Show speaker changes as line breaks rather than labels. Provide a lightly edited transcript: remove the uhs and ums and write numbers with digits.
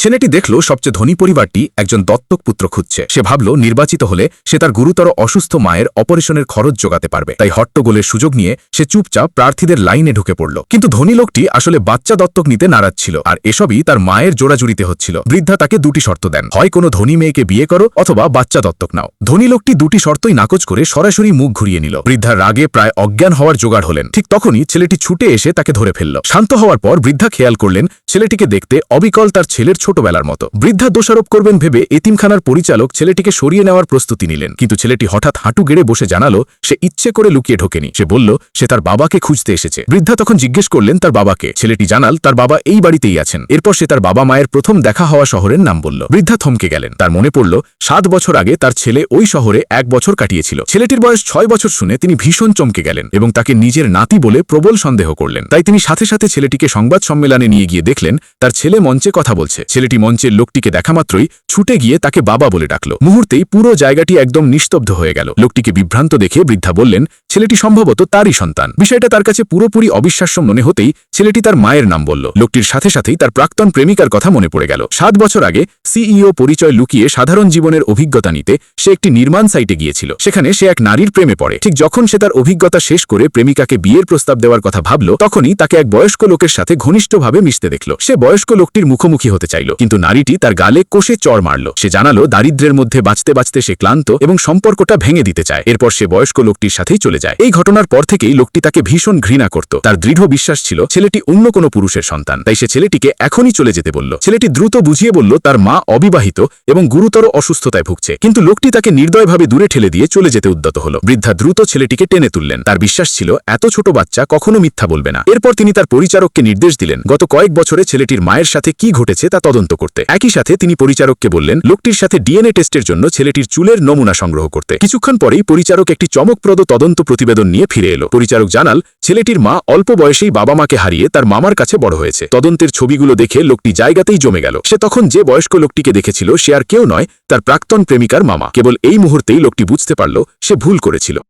ছেলেটি দেখল সবচেয়ে ধনী পরিবারটি একজন দত্তক পুত্র খুঁজছে। সে ভাবল নির্বাচিত হলে সে তার গুরুতর অসুস্থ মায়ের অপারেশনের খরচ জোগাতে পারবে। তাই হট্টগোলের সুযোগ নিয়ে সে চুপচাপ প্রার্থীদের লাইনে ঢুকে পড়ল। কিন্তু ধনী লোকটি আসলে বাচ্চা দত্তক নিতে নারাজ ছিল, আর এসবই তার মায়ের জোড়াজুড়িতে হচ্ছিল। বৃদ্ধা তাকে দুটি শর্ত দেন, হয় কোনো ধনী মেয়েকে বিয়ে করো অথবা বাচ্চা দত্তক নাও। ধনী লোকটি দুটি শর্তই নাকচ করে সরাসরি মুখ ঘুরিয়ে নিল। বৃদ্ধার রাগে প্রায় অজ্ঞান হওয়ার জোগাড় হলেন। ঠিক তখনই ছেলেটি ছুটে এসে তাকে ধরে ফেলল। শান্ত হওয়ার পর বৃদ্ধা খেয়াল করলেন ছেলেটিকে দেখতে অবিকল তার ছেলের ছোটবেলার মতো। বৃদ্ধা দোষারোপ করবেন ভেবে এতিমখানার পরিচালক ছেলেটিকে সরিয়ে নেওয়ার প্রস্তুতি নিলেন, কিন্তু ছেলেটি হঠাৎ হাঁটু গেড়ে বসে জানালো সে ইচ্ছে করে লুকিয়ে ঢোকেনি। সে বলল সে তার বাবাকে খুঁজতে এসেছে। বৃদ্ধা তখন জিজ্ঞেস করলেন তার বাবাকে। ছেলেটি জানাল তার বাবা এই বাড়িতেই আছেন। এরপর সে তার বাবা মায়ের প্রথম দেখা হওয়া শহরের নাম বলল। বৃদ্ধা থমকে গেলেন। তার মনে পড়ল 7 বছর আগে তার ছেলে ওই শহরে 1 বছর কাটিয়েছিল। ছেলেটির বয়স 6 বছর শুনে তিনি ভীষণ চমকে গেলেন এবং তাকে নিজের নাতি বলে প্রবল সন্দেহ করলেন। তাই তিনি সাথে সাথে ছেলেটিকে সংবাদ সম্মেলনে নিয়ে গিয়ে দেখলেন তার ছেলে মঞ্চে কথা বলছে। ছেলেটি মঞ্চের লোকটিকে দেখামাত্রই ছুটে গিয়ে তাকে বাবা বলে ডাকল। মুহূর্তেই পুরো জায়গাটি একদম নিস্তব্ধ হয়ে গেল। লোকটিকে বিভ্রান্ত দেখে বৃদ্ধা বললেন ছেলেটি সম্ভবত তারই সন্তান। বিষয়টা তার কাছে পুরোপুরি অবিশ্বাস্য মনে হতেই ছেলেটি তার মায়ের নাম বলল। লোকটির সাথে সাথেই তার প্রাক্তন প্রেমিকার কথা মনে পড়ে গেল। 7 বছর আগে সিইও পরিচয় লুকিয়ে সাধারণ জীবনের অভিজ্ঞতা নিতে সে একটি নির্মাণ সাইটে গিয়েছিল। সেখানে সে এক নারীর প্রেমে পড়ে। ঠিক যখন সে তার অভিজ্ঞতা শেষ করে প্রেমিকাকে বিয়ের প্রস্তাব দেওয়ার কথা ভাবল, তখনই তাকে এক বয়স্ক লোকের সাথে ঘনিষ্ঠভাবে মিশতে দেখল। সে বয়স্ক লোকটির মুখোমুখি হতে চাইল, কিন্তু নারীটি তার গালে কষে চড় মারল। সে জানালো দারিদ্র্যের মধ্যে বাঁচতে বাঁচতে সে ক্লান্ত এবং সম্পর্কটা ভেঙে দিতে চায়। এরপর সে বয়স্ক লোকটির সাথেই চলে যায়। এই ঘটনার পর থেকেই লোকটি তাকে ভীষণ ঘৃণা করত। তার দৃঢ় বিশ্বাস ছিল ছেলেটি অন্য কোনো পুরুষের সন্তান। তাই সে ছেলেটিকে এখনই চলে যেতে বলল। ছেলেটি দ্রুত বুঝিয়ে বলল তার মা অবিবাহিত এবং গুরুতর অসুস্থতায় ভুগছে, কিন্তু লোকটি তাকে নির্দয়ভাবে দূরে ঠেলে দিয়ে চলে যেতে উদ্যত হল। বৃদ্ধা দ্রুত ছেলেটিকে টেনে তুললেন। তার বিশ্বাস ছিল এত ছোট বাচ্চা কখনো মিথ্যা বলবে না। এরপর তিনি তার পরিচারককে নির্দেশ দিলেন গত কয়েক বছরে ছেলেটির মায়ের সাথে কি ঘটেছে তা তদন্ত করতে। একই সাথে তিনি পরিচারককে বললেন লোকটির সাথে ডিএনএ টেস্টের জন্য ছেলেটির চুলের নমুনা সংগ্রহ করতে। কিছুক্ষণ পরেই পরিচারক একটি চমকপ্রদ তদন্ত প্রতিবেদন নিয়ে ফিরে এলো। পরিচারক জানাল ছেলেটির মা অল্প বয়সেই বাবা মাকে হারিয়ে তার মামার কাছে বড় হয়েছে। তদন্তের ছবিগুলো দেখে লোকটি জায়গাতেই জমে গেল। সে তখন যে বয়স্ক লোকটিকে দেখেছিল সে আর কেউ নয়, তার প্রাক্তন প্রেমিকার মামা। কেবল এই মুহূর্তেই লোকটি বুঝতে পারল সে ভুল করেছিল।